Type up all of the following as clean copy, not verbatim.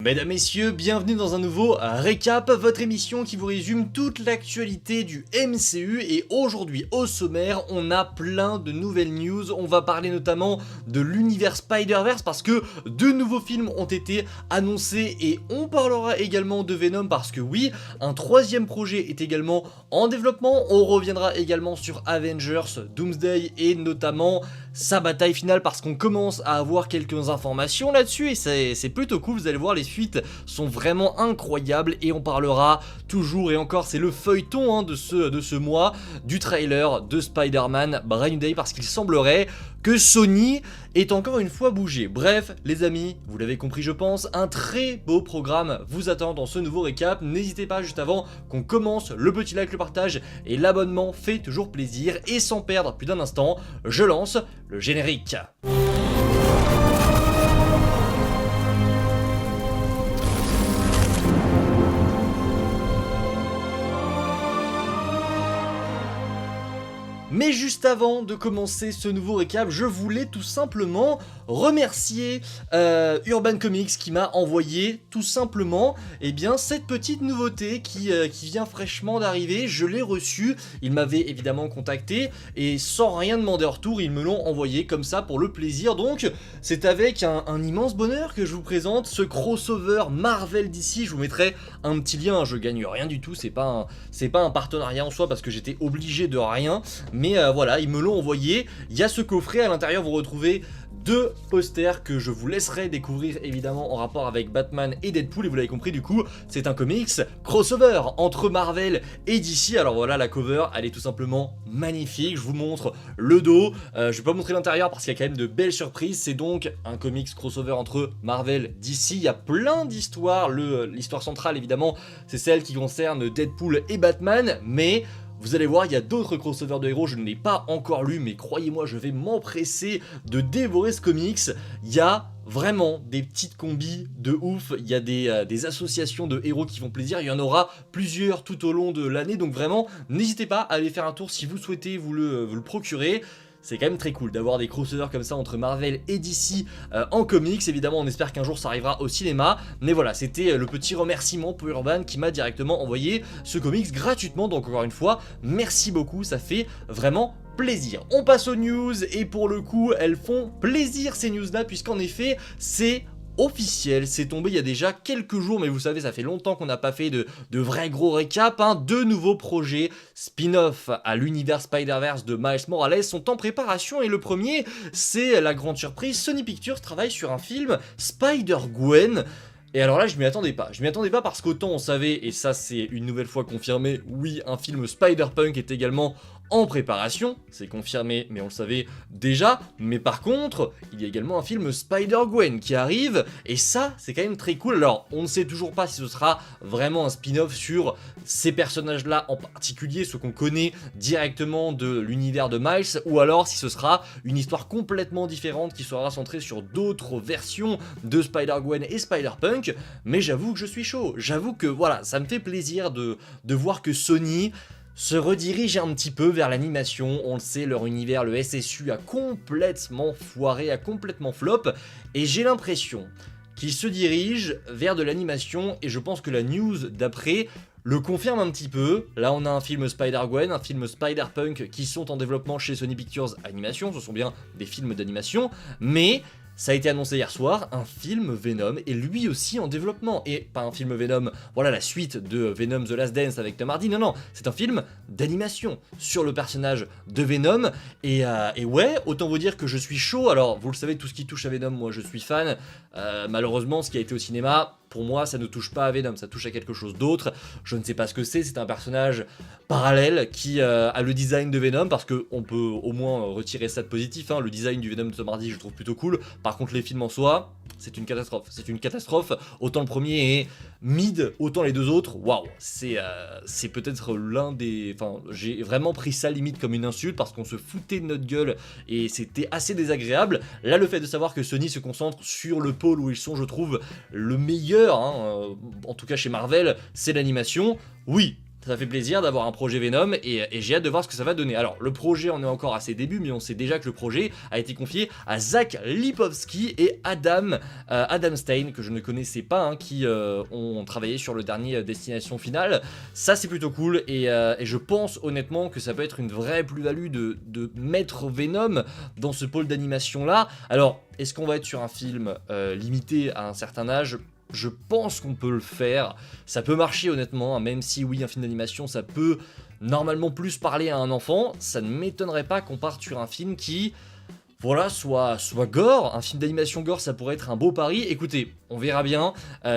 Mesdames, messieurs, bienvenue dans un nouveau récap, votre émission qui vous résume toute l'actualité du MCU. Et aujourd'hui, au sommaire, on a plein de nouvelles news. On va parler notamment de l'univers Spider-Verse parce que deux nouveaux films ont été annoncés. Et on parlera également de Venom parce que oui, un troisième projet est également en développement. On reviendra également sur Avengers, Doomsday et notamment sa bataille finale parce qu'on commence à avoir quelques informations là-dessus. Et c'est plutôt cool, vous allez voir, les suites sont vraiment incroyables et on parlera toujours et encore, c'est le feuilleton de ce mois, du trailer de Spider-Man Brand New Day parce qu'il semblerait que Sony ait encore une fois bougé. Bref, les amis, vous l'avez compris je pense, un très beau programme vous attend dans ce nouveau récap. N'hésitez pas juste avant qu'on commence, le petit like, le partage et l'abonnement fait toujours plaisir. Et sans perdre plus d'un instant, je lance le générique. Mais juste avant de commencer ce nouveau récap, je voulais tout simplement remercier Urban Comics qui m'a envoyé tout simplement cette petite nouveauté qui vient fraîchement d'arriver. Je l'ai reçue, ils m'avaient évidemment contacté et sans rien demander en retour, ils me l'ont envoyé comme ça pour le plaisir. Donc c'est avec un immense bonheur que je vous présente ce crossover Marvel d'ici. Je vous mettrai un petit lien, je gagne rien du tout, c'est pas un partenariat en soi parce que j'étais obligé de rien. Mais voilà, ils me l'ont envoyé. Il y a ce coffret, à l'intérieur vous retrouvez deux posters que je vous laisserai découvrir évidemment en rapport avec Batman et Deadpool. Et vous l'avez compris, du coup c'est un comics crossover entre Marvel et DC. Alors voilà, la cover elle est tout simplement magnifique. Je vous montre le dos, je vais pas montrer l'intérieur parce qu'il y a quand même de belles surprises. C'est donc un comics crossover entre Marvel et DC. Il y a plein d'histoires, l'histoire centrale évidemment c'est celle qui concerne Deadpool et Batman, mais vous allez voir, il y a d'autres crossovers de héros, je ne l'ai pas encore lu, mais croyez-moi, je vais m'empresser de dévorer ce comics. Il y a vraiment des petites combis de ouf, il y a des associations de héros qui font plaisir, il y en aura plusieurs tout au long de l'année, donc vraiment, n'hésitez pas à aller faire un tour si vous souhaitez vous le procurer. C'est quand même très cool d'avoir des crossovers comme ça entre Marvel et DC en comics. Évidemment, on espère qu'un jour ça arrivera au cinéma. Mais voilà, c'était le petit remerciement pour Urban qui m'a directement envoyé ce comics gratuitement. Donc encore une fois, merci beaucoup, ça fait vraiment plaisir. On passe aux news et pour le coup, elles font plaisir ces news-là puisqu'en effet, c'est officiel, c'est tombé il y a déjà quelques jours, mais vous savez, ça fait longtemps qu'on n'a pas fait de vrais gros récaps. Deux nouveaux projets spin-off à l'univers Spider-Verse de Miles Morales sont en préparation et le premier, c'est la grande surprise, Sony Pictures travaille sur un film Spider-Gwen. Et alors là, je m'y attendais pas parce qu'autant on savait, et ça c'est une nouvelle fois confirmé, oui, un film Spider-Punk est également en préparation, c'est confirmé, mais on le savait déjà. Mais par contre, il y a également un film Spider-Gwen qui arrive, et ça, c'est quand même très cool. Alors, on ne sait toujours pas si ce sera vraiment un spin-off sur ces personnages-là en particulier, ceux qu'on connaît directement de l'univers de Miles, ou alors si ce sera une histoire complètement différente qui sera centrée sur d'autres versions de Spider-Gwen et Spider-Punk. Mais j'avoue que je suis chaud, j'avoue que voilà, ça me fait plaisir de voir que Sony se redirige un petit peu vers l'animation. On le sait, leur univers, le SSU, a complètement foiré, a complètement flop, et j'ai l'impression qu'ils se dirigent vers de l'animation, et je pense que la news d'après le confirme un petit peu. Là on a un film Spider-Gwen, un film Spider-Punk qui sont en développement chez Sony Pictures Animation, ce sont bien des films d'animation, mais ça a été annoncé hier soir, un film Venom est lui aussi en développement. Et pas un film Venom, voilà la suite de Venom The Last Dance avec Tom Hardy, non, c'est un film d'animation sur le personnage de Venom. Et ouais, autant vous dire que je suis chaud. Alors vous le savez, tout ce qui touche à Venom, moi je suis fan. Malheureusement, ce qui a été au cinéma, pour moi ça ne touche pas à Venom, ça touche à quelque chose d'autre. Je ne sais pas ce que c'est un personnage parallèle qui a le design de Venom, parce qu'on peut au moins retirer ça de positif, le design du Venom de Tom Hardy je trouve plutôt cool. Par contre les films en soi, c'est une catastrophe, autant le premier est mid, autant les deux autres, waouh, c'est peut-être l'un des... Enfin, j'ai vraiment pris ça limite comme une insulte parce qu'on se foutait de notre gueule et c'était assez désagréable. Là, le fait de savoir que Sony se concentre sur le pôle où ils sont, je trouve, le meilleur, en tout cas chez Marvel, c'est l'animation. Oui, ça fait plaisir d'avoir un projet Venom et j'ai hâte de voir ce que ça va donner. Alors le projet en est encore à ses débuts, mais on sait déjà que le projet a été confié à Zach Lipovski et Adam Stein, que je ne connaissais pas, hein, qui ont travaillé sur le dernier Destination Finale. Ça c'est plutôt cool et je pense honnêtement que ça peut être une vraie plus-value de mettre Venom dans ce pôle d'animation là. Alors est-ce qu'on va être sur un film limité à un certain âge ? Je pense qu'on peut le faire, ça peut marcher honnêtement, hein, même si oui un film d'animation ça peut normalement plus parler à un enfant, ça ne m'étonnerait pas qu'on parte sur un film qui, voilà, soit gore, un film d'animation gore ça pourrait être un beau pari. Écoutez, on verra bien,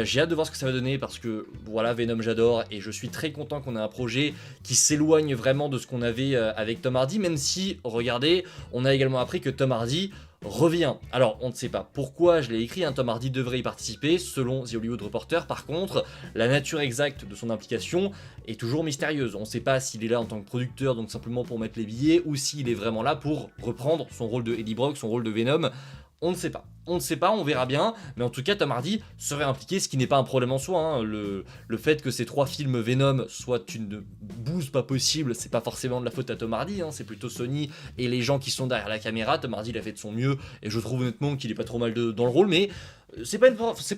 j'ai hâte de voir ce que ça va donner parce que voilà Venom j'adore et je suis très content qu'on ait un projet qui s'éloigne vraiment de ce qu'on avait avec Tom Hardy, même si, regardez, on a également appris que Tom Hardy revient. Alors, on ne sait pas pourquoi je l'ai écrit, hein, Tom Hardy devrait y participer, selon The Hollywood Reporter. Par contre, la nature exacte de son implication est toujours mystérieuse. On ne sait pas s'il est là en tant que producteur, donc simplement pour mettre les billets, ou s'il est vraiment là pour reprendre son rôle de Eddie Brock, son rôle de Venom. On ne sait pas. On ne sait pas, on verra bien, mais en tout cas Tom Hardy serait impliqué, ce qui n'est pas un problème en soi, hein. Le fait que ces 3 films Venom soient une bouse pas possible, c'est pas forcément de la faute à Tom Hardy, hein. C'est plutôt Sony et les gens qui sont derrière la caméra. Tom Hardy il a fait de son mieux, et je trouve honnêtement qu'il est pas trop mal dans le rôle, mais c'est pas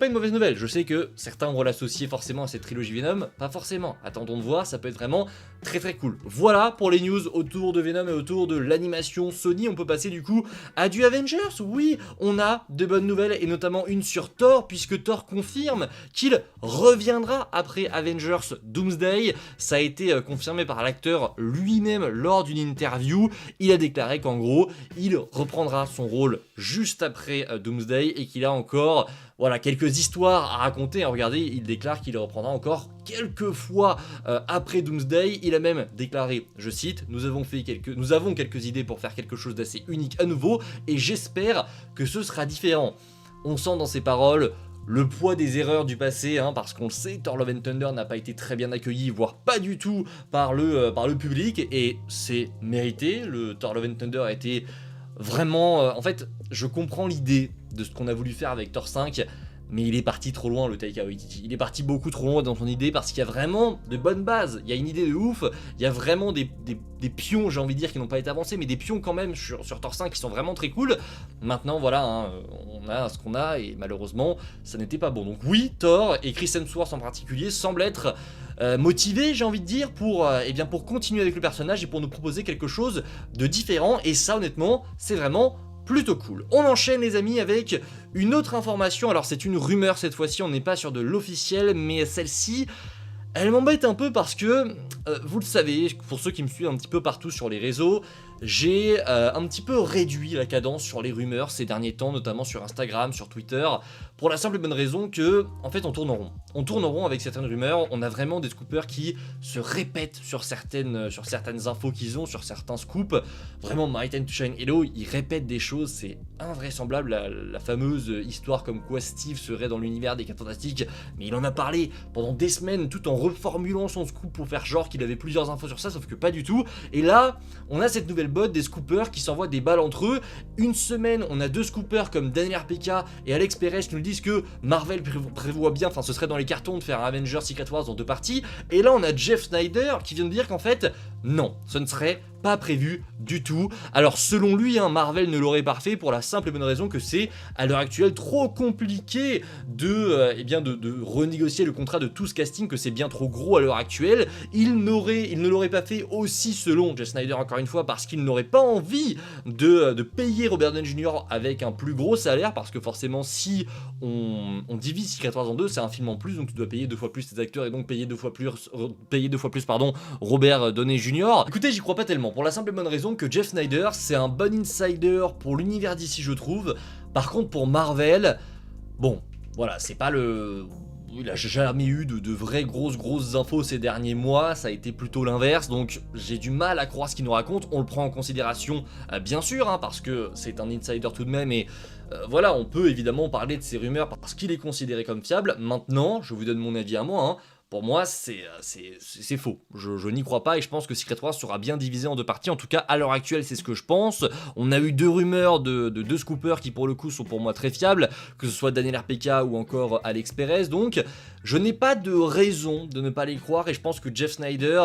une mauvaise nouvelle. Je sais que certains vont l'associer forcément à cette trilogie Venom, pas forcément, attendons de voir, ça peut être vraiment très très cool. Voilà pour les news autour de Venom et autour de l'animation Sony. On peut passer du coup à du Avengers. Oui, on a de bonnes nouvelles et notamment une sur Thor, puisque Thor confirme qu'il reviendra après Avengers Doomsday. Ça a été confirmé par l'acteur lui-même lors d'une interview. Il a déclaré qu'en gros il reprendra son rôle juste après Doomsday et qu'il a encore voilà, quelques histoires à raconter. Regardez, il déclare qu'il reprendra encore quelques fois après Doomsday. Il a même déclaré, je cite, nous avons quelques idées pour faire quelque chose d'assez unique à nouveau et j'espère que ce sera différent. On sent dans ses paroles le poids des erreurs du passé, hein, parce qu'on le sait, Thor Love and Thunder n'a pas été très bien accueilli, voire pas du tout par le public, et c'est mérité. Le Thor Love and Thunder a été vraiment... en fait, je comprends l'idée de ce qu'on a voulu faire avec Thor 5, mais il est parti trop loin, le Taika Waititi. Il est parti beaucoup trop loin dans son idée, parce qu'il y a vraiment de bonnes bases. Il y a une idée de ouf, il y a vraiment des pions, j'ai envie de dire, qui n'ont pas été avancés, mais des pions quand même sur Thor 5 qui sont vraiment très cool. Maintenant, voilà, hein, on a ce qu'on a, et malheureusement, ça n'était pas bon. Donc oui, Thor, et Chris Hemsworth en particulier, semblent être motivés, j'ai envie de dire, pour continuer avec le personnage et pour nous proposer quelque chose de différent. Et ça, honnêtement, c'est vraiment plutôt cool. On enchaîne les amis avec une autre information. Alors c'est une rumeur cette fois-ci, on n'est pas sur de l'officiel, mais celle-ci, elle m'embête un peu parce que, vous le savez, pour ceux qui me suivent un petit peu partout sur les réseaux, j'ai un petit peu réduit la cadence sur les rumeurs ces derniers temps, notamment sur Instagram, sur Twitter, pour la simple et bonne raison que, en fait, on tourne en rond. On tourne en rond avec certaines rumeurs, on a vraiment des scoopers qui se répètent sur certaines infos qu'ils ont, sur certains scoops. Vraiment, My Time to Shine Hello, ils répètent des choses, c'est invraisemblable, la fameuse histoire comme quoi Steve serait dans l'univers des 4 Fantastiques, mais il en a parlé pendant des semaines tout en reformulant son scoop pour faire genre qu'il avait plusieurs infos sur ça, sauf que pas du tout. Et là, on a cette nouvelle bot des scoopers qui s'envoient des balles entre eux. Une semaine, on a 2 scoopers comme Daniel RPK et Alex Perez qui nous disent que Marvel prévoit bien, enfin ce serait dans les cartons de faire un Avengers Secret Wars en 2 parties. Et là, on a Jeff Snyder qui vient de dire qu'en fait, non, ce ne serait pas prévu du tout. Alors selon lui, hein, Marvel ne l'aurait pas fait pour la simple et bonne raison que c'est à l'heure actuelle trop compliqué de renégocier le contrat de tout ce casting, que c'est bien trop gros à l'heure actuelle. Il ne l'aurait pas fait aussi selon Jeff Snyder encore une fois parce qu'il n'aurait pas envie de payer Robert Downey Jr. avec un plus gros salaire, parce que forcément si on divise Secret Wars en 2, c'est un film en plus, donc tu dois payer 2 fois plus tes acteurs et donc payer 2 fois plus Robert Downey Jr. Écoutez, j'y crois pas tellement, pour la simple et bonne raison que Jeff Snyder, c'est un bon insider pour l'univers d'ici, je trouve. Par contre, pour Marvel, bon, voilà, c'est pas le... Il a jamais eu de vraies grosses infos ces derniers mois, ça a été plutôt l'inverse, donc j'ai du mal à croire ce qu'il nous raconte. On le prend en considération, bien sûr, hein, parce que c'est un insider tout de même, et voilà, on peut évidemment parler de ces rumeurs parce qu'il est considéré comme fiable. Maintenant, je vous donne mon avis à moi, hein. pour moi, c'est faux. Je n'y crois pas et je pense que Secret Wars sera bien divisé en deux parties. En tout cas, à l'heure actuelle, c'est ce que je pense. On a eu deux rumeurs de deux scoopers qui, pour le coup, sont pour moi très fiables, que ce soit Daniel RPK ou encore Alex Perez. Donc, je n'ai pas de raison de ne pas les croire et je pense que Jeff Snyder...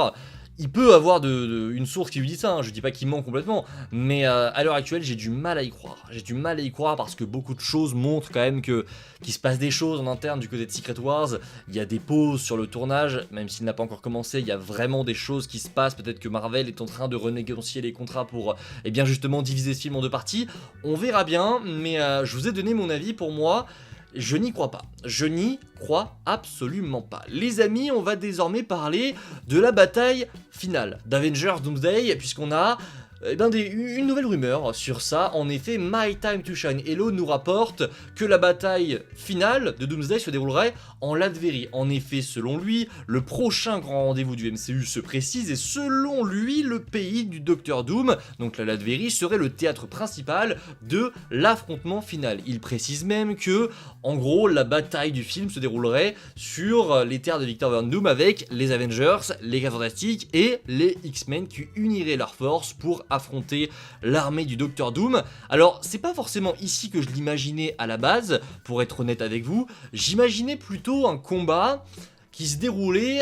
Il peut avoir une source qui lui dit ça, hein. Je dis pas qu'il ment complètement, mais à l'heure actuelle j'ai du mal à y croire. J'ai du mal à y croire parce que beaucoup de choses montrent quand même qu'il se passe des choses en interne du côté de Secret Wars. Il y a des pauses sur le tournage, même s'il n'a pas encore commencé, il y a vraiment des choses qui se passent. Peut-être que Marvel est en train de renégocier les contrats pour eh bien justement diviser ce film en deux parties. On verra bien, mais je vous ai donné mon avis. Pour moi, je n'y crois pas. Je n'y crois absolument pas. Les amis, on va désormais parler de la bataille finale d'Avengers Doomsday, puisqu'on a une nouvelle rumeur sur ça. En effet, My Time to Shine Hello nous rapporte que la bataille finale de Doomsday se déroulerait en Latverie. En effet, selon lui, le prochain grand rendez-vous du MCU se précise et selon lui, le pays du Docteur Doom, donc la Latverie, serait le théâtre principal de l'affrontement final. Il précise même que, en gros, la bataille du film se déroulerait sur les terres de Victor Von Doom avec les Avengers, les Gars Fantastiques et les X-Men qui uniraient leurs forces pour affronter l'armée du Docteur Doom. Alors, c'est pas forcément ici que je l'imaginais à la base, pour être honnête avec vous. J'imaginais plutôt un combat qui se déroulait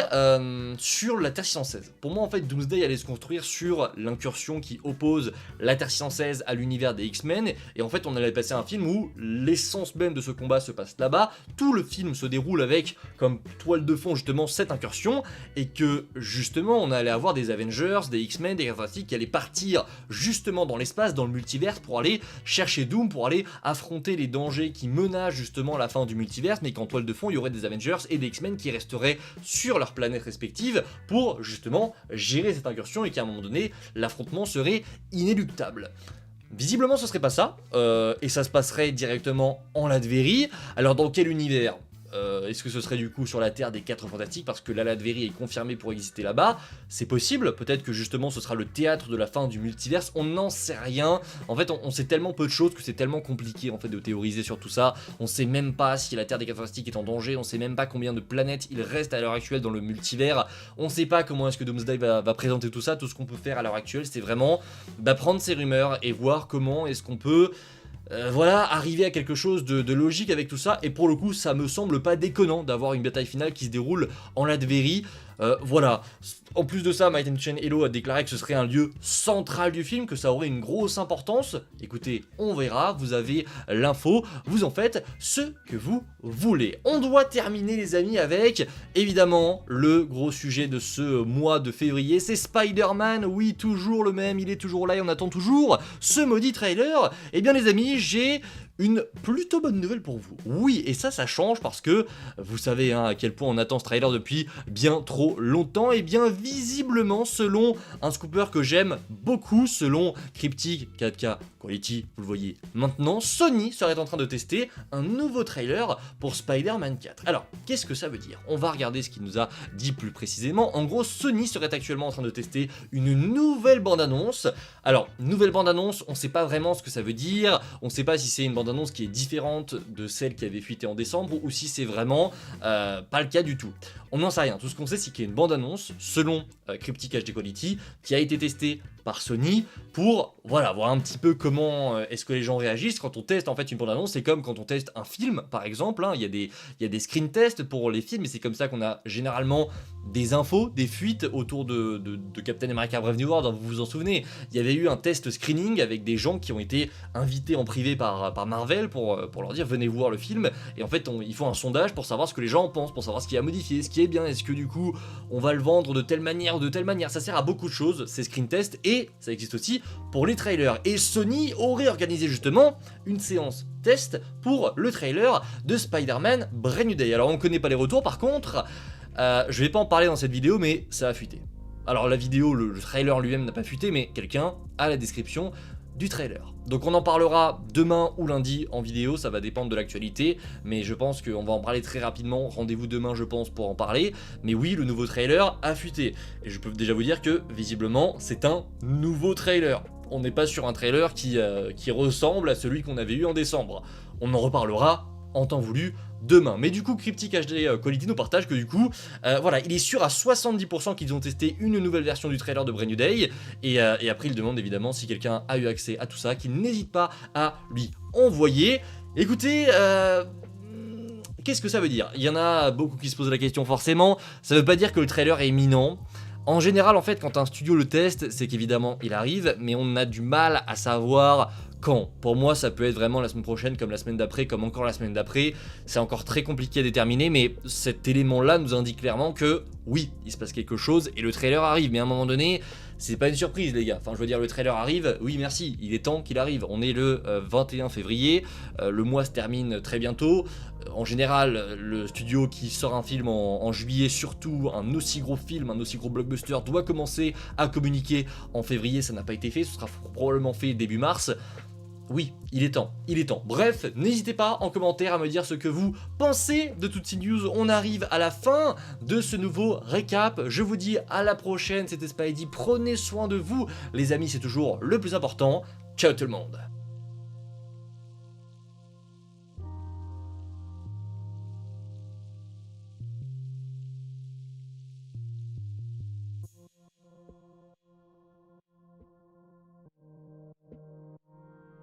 sur la Terre 616. Pour moi, en fait, Doomsday allait se construire sur l'incursion qui oppose la Terre 616 à l'univers des X-Men, et en fait, on allait passer un film où l'essence même de ce combat se passe là-bas, tout le film se déroule avec, comme toile de fond, justement, cette incursion, et que, justement, on allait avoir des Avengers, des X-Men, des Fantastiques qui allaient partir, justement, dans l'espace, dans le multivers, pour aller chercher Doom, pour aller affronter les dangers qui menacent, justement, la fin du multivers, mais qu'en toile de fond, il y aurait des Avengers et des X-Men qui resteraient sur leurs planètes respectives pour justement gérer cette incursion et qu'à un moment donné l'affrontement serait inéluctable. Visiblement ce serait pas ça, et ça se passerait directement en Latverie. Alors dans quel univers ? Est-ce que ce serait du coup sur la Terre des 4 Fantastiques parce que la Latverie est confirmée pour exister là-bas? C'est possible, peut-être que justement ce sera le théâtre de la fin du multiverse, on n'en sait rien. En fait on sait tellement peu de choses que c'est tellement compliqué en fait de théoriser sur tout ça. On sait même pas si la Terre des 4 Fantastiques est en danger, on sait même pas combien de planètes il reste à l'heure actuelle dans le multivers. On sait pas comment est-ce que Doomsday va présenter tout ça. Tout ce qu'on peut faire à l'heure actuelle c'est vraiment prendre ces rumeurs et voir comment est-ce qu'on peut voilà, arriver à quelque chose de logique avec tout ça, et pour le coup ça me semble pas déconnant d'avoir une bataille finale qui se déroule en Latverie. Voilà. En plus de ça, My Time to Shine Hello a déclaré que ce serait un lieu central du film, que ça aurait une grosse importance. Écoutez, on verra, vous avez l'info, vous en faites ce que vous voulez. On doit terminer les amis avec, évidemment, le gros sujet de ce mois de février, c'est Spider-Man, oui, toujours le même, il est toujours là et on attend toujours ce maudit trailer. Eh bien les amis, j'ai une plutôt bonne nouvelle pour vous. Oui, et ça change parce que vous savez hein, à quel point on attend ce trailer depuis bien trop longtemps. Et bien visiblement, selon un scooper que j'aime beaucoup, selon Cryptic 4K Quality, vous le voyez maintenant, Sony serait en train de tester un nouveau trailer pour Spider-Man 4. Alors, qu'est-ce que ça veut dire? On va regarder ce qu'il nous a dit plus précisément. En gros, Sony serait actuellement en train de tester une nouvelle bande-annonce. Alors, nouvelle bande-annonce, on sait pas vraiment ce que ça veut dire, on sait pas si c'est une bande-annonce qui est différente de celle qui avait fuité en décembre ou si c'est vraiment pas le cas du tout. On n'en sait rien, tout ce qu'on sait c'est qu'il y a une bande-annonce, selon Cryptic HD Quality, qui a été testée par Sony pour voilà, voir un petit peu comment est-ce que les gens réagissent quand on teste en fait une bande-annonce. C'est comme quand on teste un film par exemple, hein, il y a des screen tests pour les films et c'est comme ça qu'on a généralement des infos, des fuites autour de Captain America Brave New World, hein, vous vous en souvenez. Il y avait eu un test screening avec des gens qui ont été invités en privé par Marvel pour leur dire venez voir le film, et en fait ils font un sondage pour savoir ce que les gens en pensent, pour savoir ce qui a modifié, ce qui est bien, est-ce que du coup on va le vendre de telle manière ou de telle manière. Ça sert à beaucoup de choses ces screen tests et ça existe aussi pour les trailers, et Sony aurait organisé justement une séance test pour le trailer de Spider-Man Brand New Day. Alors on connaît pas les retours par contre, je vais pas en parler dans cette vidéo mais ça a fuité. Alors la vidéo, le trailer lui-même n'a pas fuité, mais quelqu'un a la description du trailer. Donc on en parlera demain ou lundi en vidéo, ça va dépendre de l'actualité, mais je pense qu'on va en parler très rapidement, rendez-vous demain je pense pour en parler, mais oui, le nouveau trailer a fuité, et je peux déjà vous dire que visiblement c'est un nouveau trailer. On n'est pas sur un trailer qui ressemble à celui qu'on avait eu en décembre. On en reparlera en temps voulu demain. Mais du coup, Cryptic HD Quality nous partage que du coup, voilà, il est sûr à 70% qu'ils ont testé une nouvelle version du trailer de Brand New Day, et après il demande évidemment si quelqu'un a eu accès à tout ça, qu'il n'hésite pas à lui envoyer. Écoutez, qu'est-ce que ça veut dire? Il y en a beaucoup qui se posent la question forcément, ça veut pas dire que le trailer est imminent. En général, en fait, quand un studio le teste, c'est qu'évidemment il arrive, mais on a du mal à savoir quand. Pour moi, ça peut être vraiment la semaine prochaine, comme la semaine d'après, comme encore la semaine d'après. C'est encore très compliqué à déterminer, mais cet élément-là nous indique clairement que oui, il se passe quelque chose et le trailer arrive. Mais à un moment donné, c'est pas une surprise, les gars. Enfin, je veux dire, le trailer arrive, oui, merci, il est temps qu'il arrive. On est le 21 février, le mois se termine très bientôt. En général, le studio qui sort un film en juillet, surtout un aussi gros film, un aussi gros blockbuster, doit commencer à communiquer en février. Ça n'a pas été fait, ce sera probablement fait début mars. Oui, il est temps, il est temps. Bref, n'hésitez pas en commentaire à me dire ce que vous pensez de toutes ces news. On arrive à la fin de ce nouveau récap. Je vous dis à la prochaine, c'était Spidey. Prenez soin de vous, les amis, c'est toujours le plus important. Ciao tout le monde.